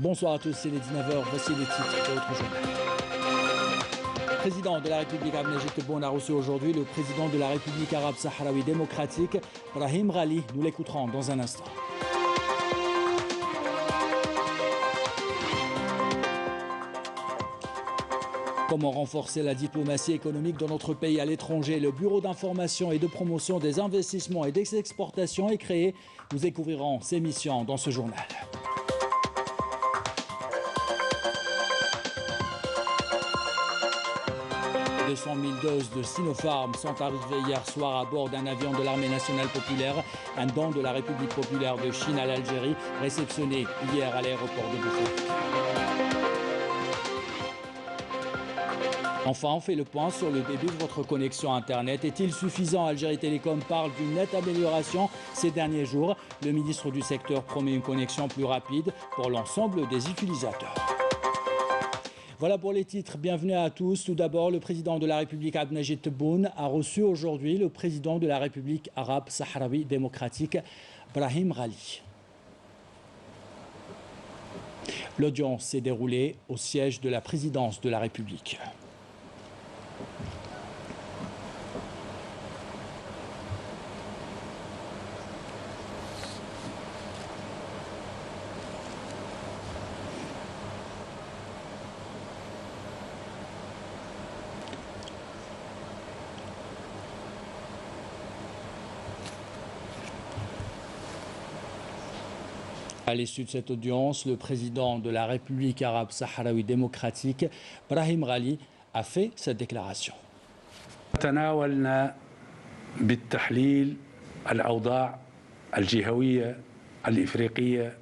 Bonsoir à tous, c'est les 19h, voici les titres de votre journal. Le président de la République Abdelmajid Tebboune a reçu aujourd'hui le président de la République arabe sahraoui démocratique, Brahim Ghali. Nous l'écouterons dans un instant. Comment renforcer la diplomatie économique dans notre pays à l'étranger? Le Bureau d'information et de promotion des investissements et des exportations est créé. Nous découvrirons ces missions dans ce journal. « 200 000 doses de Sinopharm sont arrivées hier soir à bord d'un avion de l'armée nationale populaire, un don de la République populaire de Chine à l'Algérie, réceptionné hier à l'aéroport de Bouffour. Enfin, on fait le point sur le début de votre connexion Internet. Est-il suffisant? Algérie Télécom parle d'une nette amélioration ces derniers jours. Le ministre du secteur promet une connexion plus rapide pour l'ensemble des utilisateurs. Voilà pour les titres. Bienvenue à tous. Tout d'abord, le président de la République Abdelmajid Tebboune a reçu aujourd'hui le président de la République arabe sahraoui démocratique, Brahim Ghali. L'audience s'est déroulée au siège de la présidence de la République. À l'issue de cette audience, le président de la République arabe sahraoui démocratique, Brahim Ghali, a fait cette déclaration. تناولنا بالتحليل الأوضاع الجهوية الإفريقية.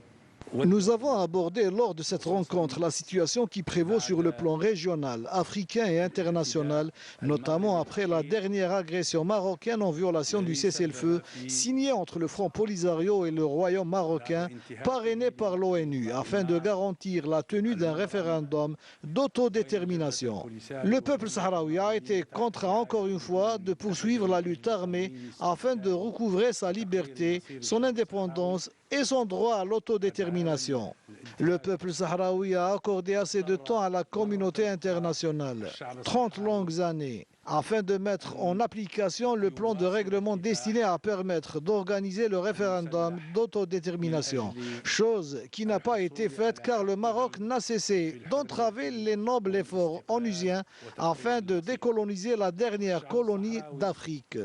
Nous avons abordé lors de cette rencontre la situation qui prévaut sur le plan régional, africain et international, notamment après la dernière agression marocaine en violation du cessez-le-feu signé entre le Front Polisario et le Royaume marocain, parrainé par l'ONU, afin de garantir la tenue d'un référendum d'autodétermination. Le peuple sahraoui a été contraint encore une fois de poursuivre la lutte armée afin de recouvrer sa liberté, son indépendance et son droit à l'autodétermination. Le peuple sahraoui a accordé assez de temps à la communauté internationale, 30 longues années, afin de mettre en application le plan de règlement destiné à permettre d'organiser le référendum d'autodétermination, chose qui n'a pas été faite car le Maroc n'a cessé d'entraver les nobles efforts onusiens afin de décoloniser la dernière colonie d'Afrique.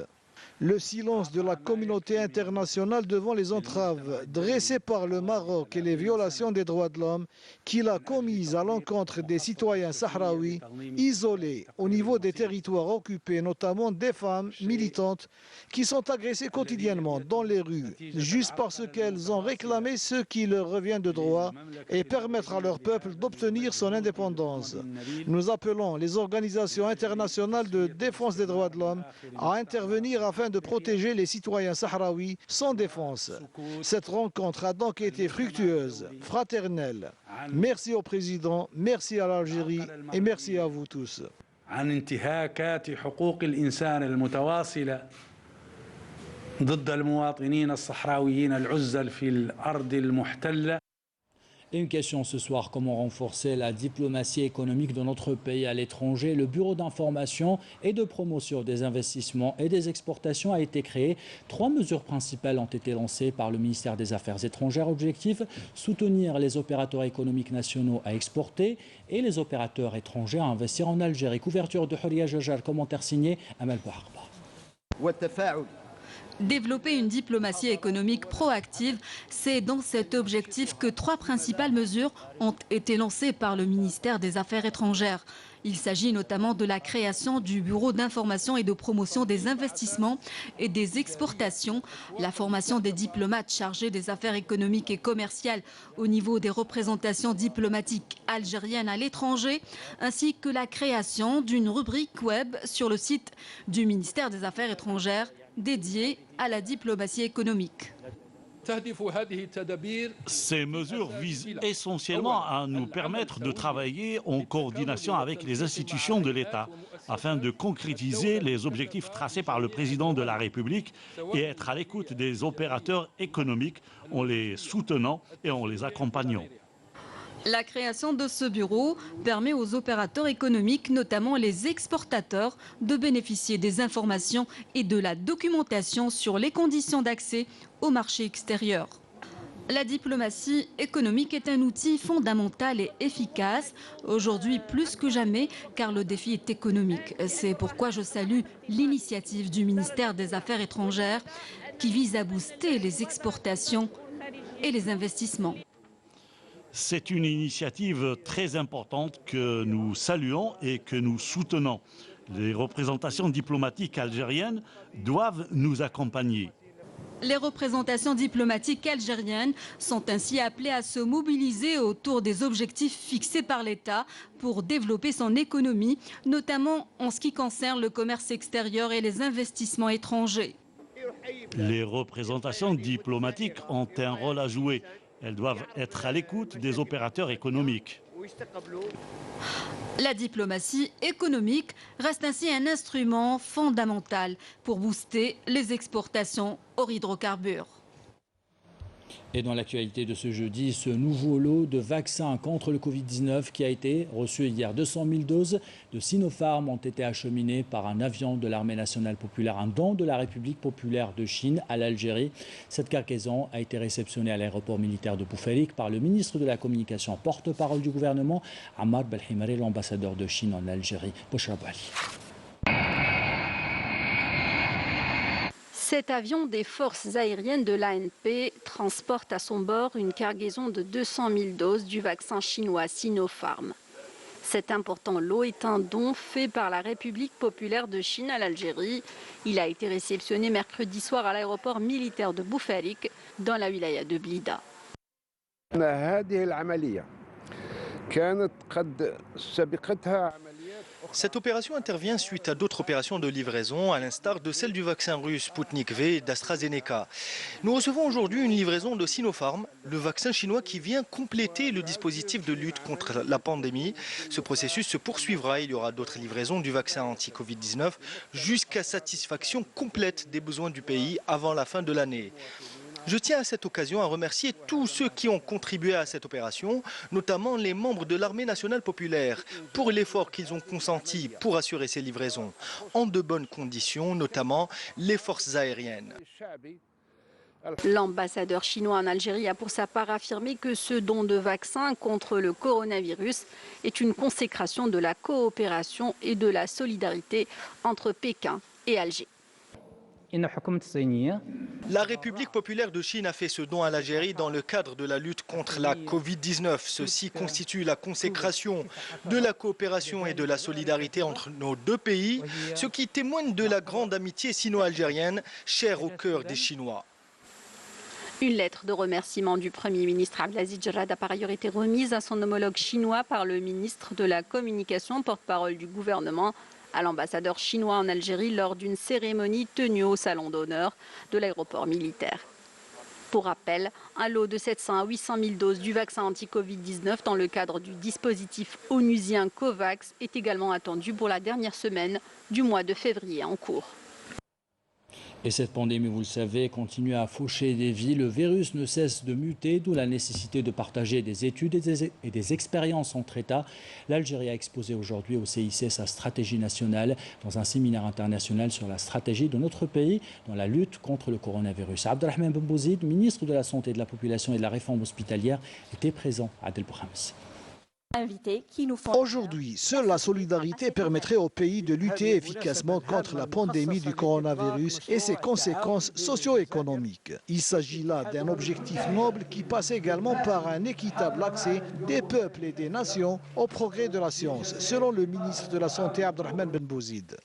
Le silence de la communauté internationale devant les entraves dressées par le Maroc et les violations des droits de l'homme qu'il a commises à l'encontre des citoyens sahraouis isolés au niveau des territoires occupés, notamment des femmes militantes qui sont agressées quotidiennement dans les rues, juste parce qu'elles ont réclamé ce qui leur revient de droit et permettre à leur peuple d'obtenir son indépendance. Nous appelons les organisations internationales de défense des droits de l'homme à intervenir afin de protéger les citoyens sahraouis sans défense. Cette rencontre a donc été fructueuse, fraternelle. Merci au président, merci à l'Algérie et merci à vous tous. عن انتهاكات حقوق الإنسان المتواصلة ضد المواطنين الصحراويين العزل في الأرض المحتلة. Et une question ce soir, comment renforcer la diplomatie économique de notre pays à l'étranger? Le Bureau d'information et de promotion des investissements et des exportations a été créé. 3 mesures principales ont été lancées par le ministère des Affaires étrangères. Objectif, soutenir les opérateurs économiques nationaux à exporter et les opérateurs étrangers à investir en Algérie. Couverture de Houria Jajar, commentaire signé Amal Bouharba. Développer une diplomatie économique proactive, c'est dans cet objectif que 3 principales mesures ont été lancées par le ministère des Affaires étrangères. Il s'agit notamment de la création du Bureau d'information et de promotion des investissements et des exportations, la formation des diplomates chargés des affaires économiques et commerciales au niveau des représentations diplomatiques algériennes à l'étranger, ainsi que la création d'une rubrique web sur le site du ministère des Affaires étrangères dédiée à la diplomatie économique. Ces mesures visent essentiellement à nous permettre de travailler en coordination avec les institutions de l'État afin de concrétiser les objectifs tracés par le président de la République et être à l'écoute des opérateurs économiques en les soutenant et en les accompagnant. La création de ce bureau permet aux opérateurs économiques, notamment les exportateurs, de bénéficier des informations et de la documentation sur les conditions d'accès au marché extérieur. La diplomatie économique est un outil fondamental et efficace, aujourd'hui plus que jamais, car le défi est économique. C'est pourquoi je salue l'initiative du ministère des Affaires étrangères qui vise à booster les exportations et les investissements. C'est une initiative très importante que nous saluons et que nous soutenons. Les représentations diplomatiques algériennes doivent nous accompagner. Les représentations diplomatiques algériennes sont ainsi appelées à se mobiliser autour des objectifs fixés par l'État pour développer son économie, notamment en ce qui concerne le commerce extérieur et les investissements étrangers. Les représentations diplomatiques ont un rôle à jouer. Elles doivent être à l'écoute des opérateurs économiques. La diplomatie économique reste ainsi un instrument fondamental pour booster les exportations hors hydrocarbures. Et dans l'actualité de ce jeudi, ce nouveau lot de vaccins contre le Covid-19 qui a été reçu hier. 200 000 doses de Sinopharm ont été acheminées par un avion de l'armée nationale populaire, un don de la République populaire de Chine à l'Algérie. Cette cargaison a été réceptionnée à l'aéroport militaire de Boufarik par le ministre de la Communication, porte-parole du gouvernement, Ammar Belhimari, l'ambassadeur de Chine en Algérie. Bouchra Bali. Cet avion des forces aériennes de l'ANP transporte à son bord une cargaison de 200 000 doses du vaccin chinois Sinopharm. Cet important lot est un don fait par la République populaire de Chine à l'Algérie. Il a été réceptionné mercredi soir à l'aéroport militaire de Boufarik, dans la wilaya de Blida. Cette opération intervient suite à d'autres opérations de livraison, à l'instar de celle du vaccin russe Sputnik V d'AstraZeneca. Nous recevons aujourd'hui une livraison de Sinopharm, le vaccin chinois qui vient compléter le dispositif de lutte contre la pandémie. Ce processus se poursuivra. Il y aura d'autres livraisons du vaccin anti-Covid-19 jusqu'à satisfaction complète des besoins du pays avant la fin de l'année. Je tiens à cette occasion à remercier tous ceux qui ont contribué à cette opération, notamment les membres de l'armée nationale populaire, pour l'effort qu'ils ont consenti pour assurer ces livraisons, en de bonnes conditions, notamment les forces aériennes. L'ambassadeur chinois en Algérie a pour sa part affirmé que ce don de vaccins contre le coronavirus est une consécration de la coopération et de la solidarité entre Pékin et Alger. La République populaire de Chine a fait ce don à l'Algérie dans le cadre de la lutte contre la Covid-19. Ceci constitue la consécration de la coopération et de la solidarité entre nos deux pays, ce qui témoigne de la grande amitié sino-algérienne chère au cœur des Chinois. Une lettre de remerciement du Premier ministre Abdelaziz Jarrad a par ailleurs été remise à son homologue chinois par le ministre de la Communication, porte-parole du gouvernement, à l'ambassadeur chinois en Algérie lors d'une cérémonie tenue au salon d'honneur de l'aéroport militaire. Pour rappel, un lot de 700 à 800 000 doses du vaccin anti-Covid-19 dans le cadre du dispositif onusien COVAX est également attendu pour la dernière semaine du mois de février en cours. Et cette pandémie, vous le savez, continue à faucher des vies. Le virus ne cesse de muter, d'où la nécessité de partager des études et des expériences entre États. L'Algérie a exposé aujourd'hui au CIC sa stratégie nationale dans un séminaire international sur la stratégie de notre pays dans la lutte contre le coronavirus. Abdelrahman Ben Bouzid, ministre de la Santé, de la Population et de la Réforme hospitalière, était présent à Del Bouhams. Aujourd'hui, seule la solidarité permettrait au pays de lutter efficacement contre la pandémie du coronavirus et ses conséquences socio-économiques. Il s'agit là d'un objectif noble qui passe également par un équitable accès des peuples et des nations au progrès de la science, selon le ministre de la Santé, Abdelrahman Ben Bouzid.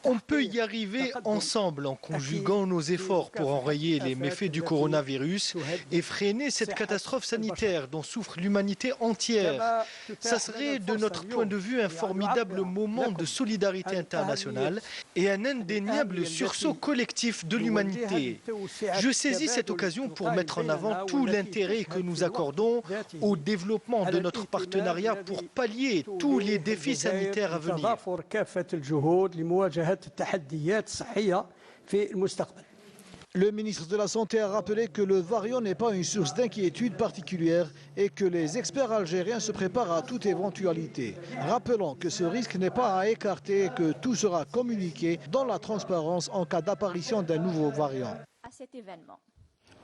On peut y arriver ensemble en conjuguant nos efforts pour enrayer les méfaits du coronavirus et freiner cette catastrophe sanitaire dont souffre l'humanité entière. Ça serait de notre point de vue un formidable moment de solidarité internationale et un indéniable sursaut collectif de l'humanité. Je saisis cette occasion pour mettre en avant tout l'intérêt que nous accordons au développement de notre partenariat pour pallier tous les défis sanitaires à venir. Le ministre de la Santé a rappelé que le variant n'est pas une source d'inquiétude particulière et que les experts algériens se préparent à toute éventualité. Rappelons que ce risque n'est pas à écarter et que tout sera communiqué dans la transparence en cas d'apparition d'un nouveau variant. À cet événement.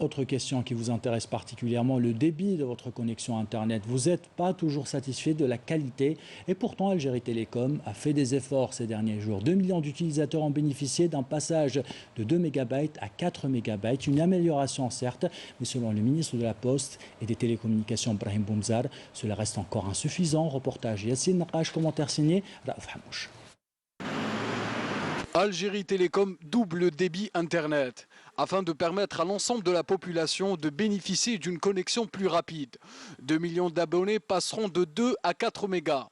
Autre question qui vous intéresse particulièrement, le débit de votre connexion Internet. Vous n'êtes pas toujours satisfait de la qualité et pourtant Algérie Télécom a fait des efforts ces derniers jours. 2 millions d'utilisateurs ont bénéficié d'un passage de 2 MB à 4 MB. Une amélioration certes, mais selon le ministre de la Poste et des Télécommunications, Brahim Boumzar, cela reste encore insuffisant. Reportage Yassine Naqash, commentaire signé Raouf Hamouche. Algérie Télécom double le débit Internet afin de permettre à l'ensemble de la population de bénéficier d'une connexion plus rapide. 2 millions d'abonnés passeront de 2 à 4 mégas.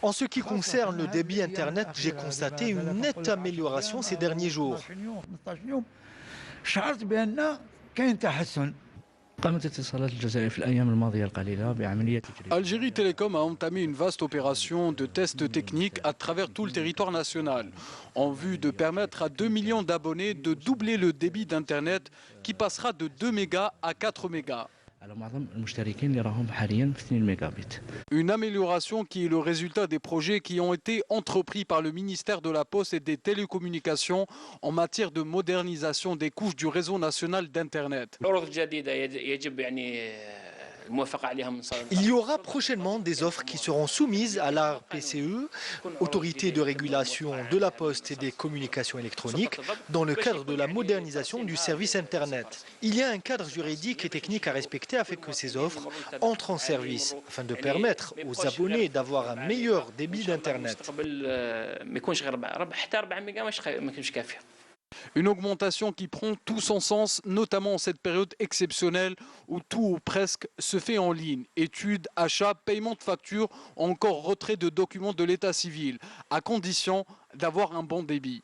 En ce qui concerne le débit Internet, j'ai constaté une nette amélioration ces derniers jours. Algérie Télécom a entamé une vaste opération de tests techniques à travers tout le territoire national en vue de permettre à 2 millions d'abonnés de doubler le débit d'Internet qui passera de 2 mégas à 4 mégas. Une amélioration qui est le résultat des projets qui ont été entrepris par le ministère de la Poste et des Télécommunications en matière de modernisation des couches du réseau national d'Internet. Il y aura prochainement des offres qui seront soumises à l'ARPCE, Autorité de régulation de la Poste et des communications électroniques, dans le cadre de la modernisation du service Internet. Il y a un cadre juridique et technique à respecter afin que ces offres entrent en service, afin de permettre aux abonnés d'avoir un meilleur débit d'Internet. Une augmentation qui prend tout son sens, notamment en cette période exceptionnelle où tout ou presque se fait en ligne. Études, achats, paiement de factures, encore retrait de documents de l'état civil, à condition d'avoir un bon débit.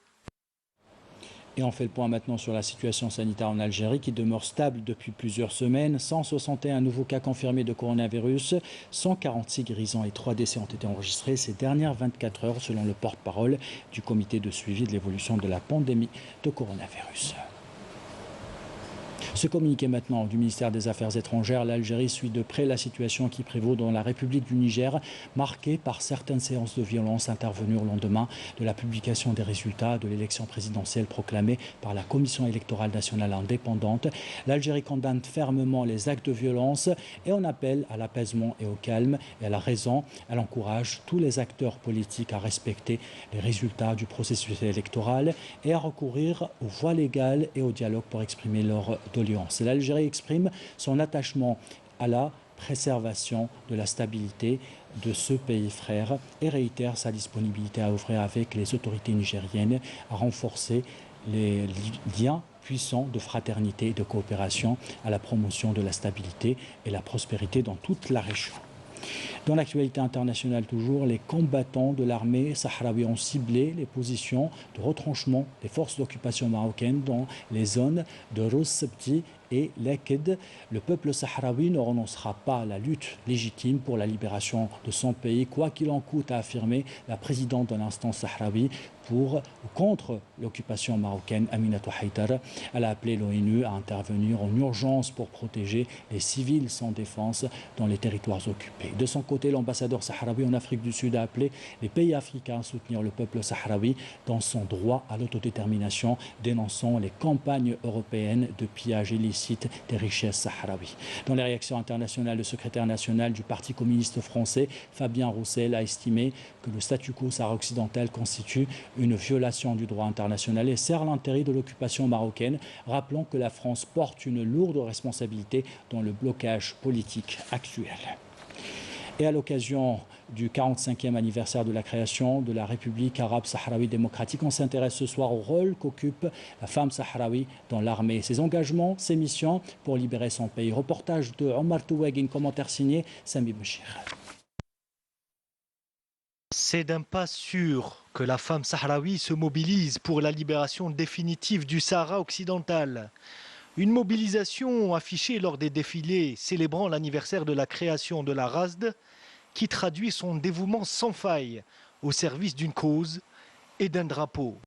Et on fait le point maintenant sur la situation sanitaire en Algérie qui demeure stable depuis plusieurs semaines. 161 nouveaux cas confirmés de coronavirus, 146 guérisons et 3 décès ont été enregistrés ces dernières 24 heures selon le porte-parole du comité de suivi de l'évolution de la pandémie de coronavirus. Ce communiqué maintenant du ministère des Affaires étrangères, l'Algérie suit de près la situation qui prévaut dans la République du Niger, marquée par certaines séances de violence intervenues au lendemain de la publication des résultats de l'élection présidentielle proclamée par la Commission électorale nationale indépendante. L'Algérie condamne fermement les actes de violence et en appelle à l'apaisement et au calme et à la raison. Elle encourage tous les acteurs politiques à respecter les résultats du processus électoral et à recourir aux voies légales et au dialogue pour exprimer leur doléance. L'Algérie exprime son attachement à la préservation de la stabilité de ce pays frère et réitère sa disponibilité à œuvrer avec les autorités nigériennes à renforcer les liens puissants de fraternité et de coopération à la promotion de la stabilité et la prospérité dans toute la région. Dans l'actualité internationale toujours, les combattants de l'armée sahraoui ont ciblé les positions de retranchement des forces d'occupation marocaines dans les zones de Ros Sebti et Leked. Le peuple sahraoui ne renoncera pas à la lutte légitime pour la libération de son pays, quoi qu'il en coûte, a affirmé la présidente de l'instance sahraoui contre l'occupation marocaine, Aminatou Haïtar. Elle a appelé l'ONU à intervenir en urgence pour protéger les civils sans défense dans les territoires occupés. De son côté, l'ambassadeur sahraoui en Afrique du Sud a appelé les pays africains à soutenir le peuple sahraoui dans son droit à l'autodétermination, dénonçant les campagnes européennes de pillage illicite des richesses sahraouis. Dans les réactions internationales, le secrétaire national du Parti communiste français, Fabien Roussel, a estimé que le statu quo sahara-occidental constitue une violation du droit international et sert l'intérêt de l'occupation marocaine, rappelant que la France porte une lourde responsabilité dans le blocage politique actuel. Et à l'occasion du 45e anniversaire de la création de la République arabe sahraoui démocratique, on s'intéresse ce soir au rôle qu'occupe la femme sahraoui dans l'armée, ses engagements, ses missions pour libérer son pays. Reportage de Omar Touagin, commentaire signé Sami Bachir. C'est d'un pas sûr que la femme sahraoui se mobilise pour la libération définitive du Sahara occidental. Une mobilisation affichée lors des défilés célébrant l'anniversaire de la création de la RASD, qui traduit son dévouement sans faille au service d'une cause et d'un drapeau.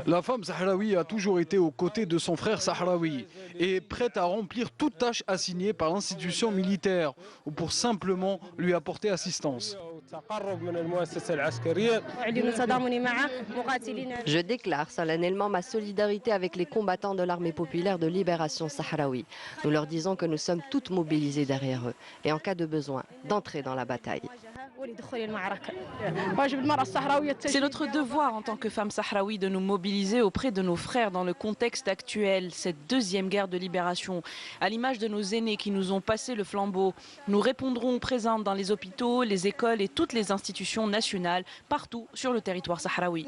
La femme sahraoui a toujours été aux côtés de son frère sahraoui et est prête à remplir toute tâche assignée par l'institution militaire ou pour simplement lui apporter assistance. Je déclare solennellement ma solidarité avec les combattants de l'armée populaire de libération sahraoui. Nous leur disons que nous sommes toutes mobilisées derrière eux et en cas de besoin, d'entrer dans la bataille. C'est notre devoir en tant que femmes sahraouis de nous mobiliser auprès de nos frères dans le contexte actuel, cette deuxième guerre de libération. À l'image de nos aînés qui nous ont passé le flambeau, nous répondrons présentes dans les hôpitaux, les écoles et toutes les institutions nationales, partout sur le territoire sahraoui.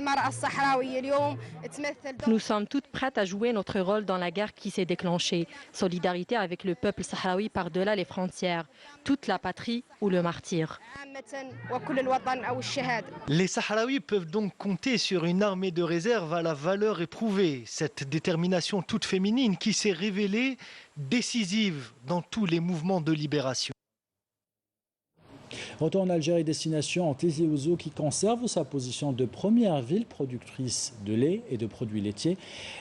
Nous sommes toutes prêtes à jouer notre rôle dans la guerre qui s'est déclenchée. Solidarité avec le peuple sahraoui par-delà les frontières, toute la patrie ou le martyr. Les Sahraouis peuvent donc compter sur une armée de réserve à la valeur éprouvée. Cette détermination toute féminine qui s'est révélée décisive dans tous les mouvements de libération. Retour en Algérie, destination en Tizi Ouzou qui conserve sa position de première ville productrice de lait et de produits laitiers.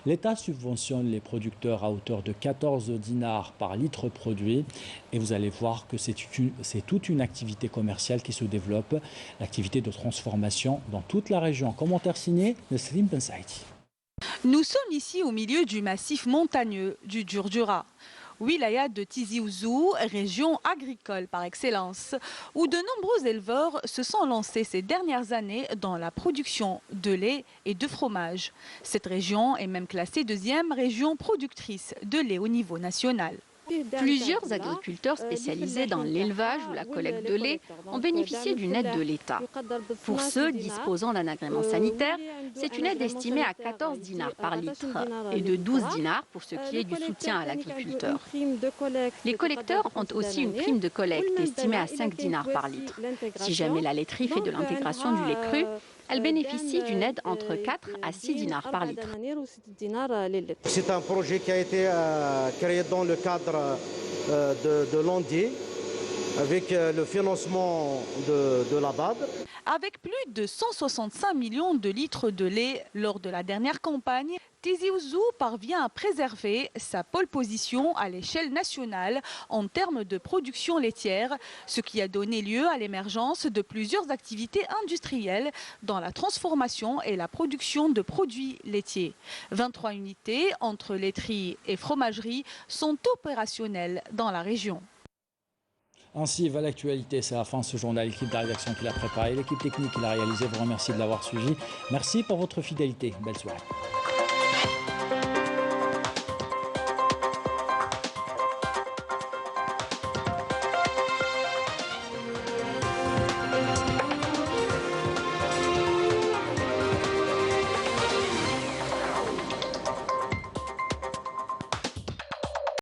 L'État subventionne les producteurs à hauteur de 14 dinars par litre produit. Et vous allez voir que c'est toute une activité commerciale qui se développe, l'activité de transformation dans toute la région. Commentaire signé Nesrim Ben Saïdi. Nous sommes ici au milieu du massif montagneux du Djurdjura. Wilaya de Tizi Ouzou, région agricole par excellence, où de nombreux éleveurs se sont lancés ces dernières années dans la production de lait et de fromage. Cette région est même classée deuxième région productrice de lait au niveau national. Plusieurs agriculteurs spécialisés dans l'élevage ou la collecte de lait ont bénéficié d'une aide de l'État. Pour ceux disposant d'un agrément sanitaire, c'est une aide estimée à 14 dinars par litre et de 12 dinars pour ce qui est du soutien à l'agriculteur. Les collecteurs ont aussi une prime de collecte estimée à 5 dinars par litre. Si jamais la laiterie fait de l'intégration du lait cru, elle bénéficie d'une aide entre 4 à 6 dinars par litre. C'est un projet qui a été créé dans le cadre de l'ONDI avec le financement de la BAD. Avec plus de 165 millions de litres de lait lors de la dernière campagne, Tizi Ouzou parvient à préserver sa pole position à l'échelle nationale en termes de production laitière, ce qui a donné lieu à l'émergence de plusieurs activités industrielles dans la transformation et la production de produits laitiers. 23 unités entre laiterie et fromagerie sont opérationnelles dans la région. Ainsi va l'actualité, c'est la fin de ce journal. L'équipe de la rédaction qui l'a préparé, l'équipe technique qui l'a réalisé, vous remercie de l'avoir suivi. Merci pour votre fidélité. Belle soirée.